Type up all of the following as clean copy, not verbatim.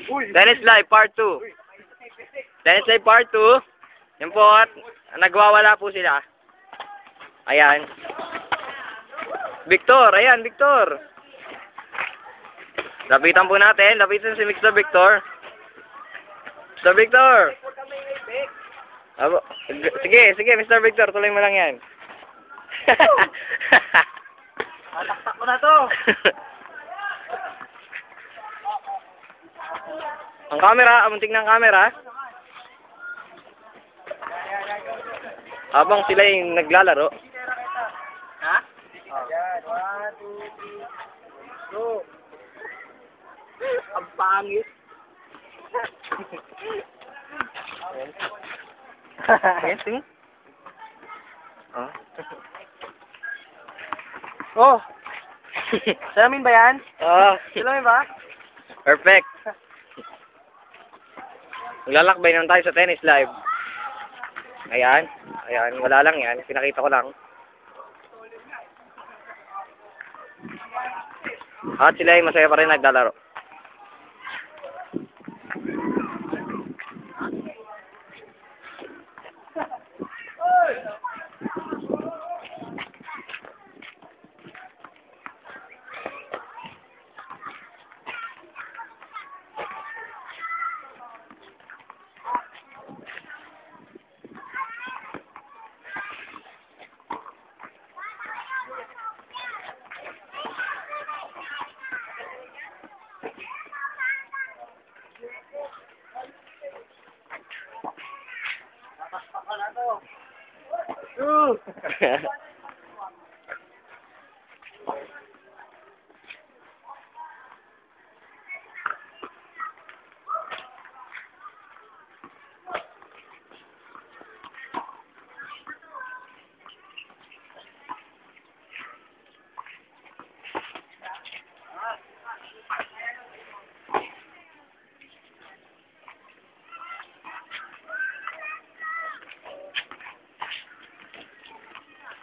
Dennis Live Part 2. Dennis Live Part 2. Yan po at nagwawala po sila. Ayan. Victor, ayan, Victor. Lapitan po natin. Lapitan si Mr. Victor. Mr. Victor. Abo, sige, Mr. Victor. Tuloy mo lang yan. Taktak ko na to. Ang camera, amuntik ng camera. Habang sila yung naglalaro. Ha? Yan, 1, 2, 3, go. Ang pangit. Yes, oh. Oh. Salamin ba yan? Oh. Salamin ba? Perfect. Maglalakbay naman tayo sa Tennis Live. Ayan. Ayan. Wala lang yan. Pinakita ko lang. At sila ay masaya pa rin naglalaro.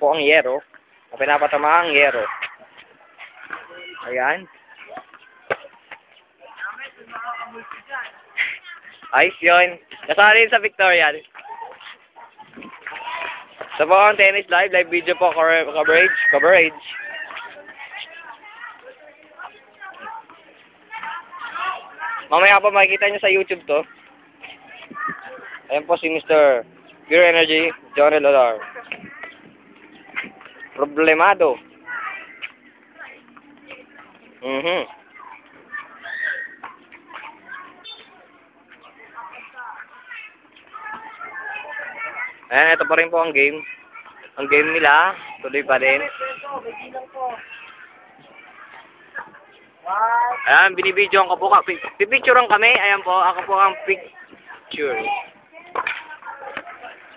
Po ang yero. Ang pinapatama ang yero. Ayan. Ayos yun. Nasali sa Victorian. Sa po ang Tennis Live. Live video po. Coverage. Mamaya po makikita nyo sa YouTube to. Ayan po si Mr. Pure Energy, Johnny Lolar. Problemado. Ayan, ito pa rin po ang game. Ang game nila, tuloy pa rin. Ayan, binibidyoan ko po. Pipicturean kami. Ayan po, ako po ang picture.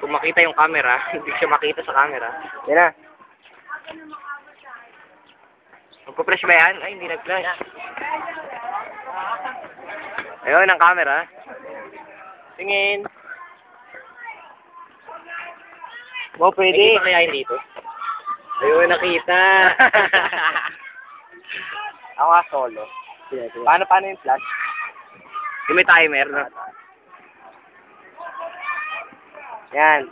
Kung makita yung camera, hindi siya makita sa camera. Yan na. Magpa-flash ba yan? Ay, hindi nag-flash. Ayun, ang camera. Tingin. Wow, pwede. May kita kaya dito? Ayun, nakita. Ako nga solo. Paano yung flash? Yung may timer, no? Yan.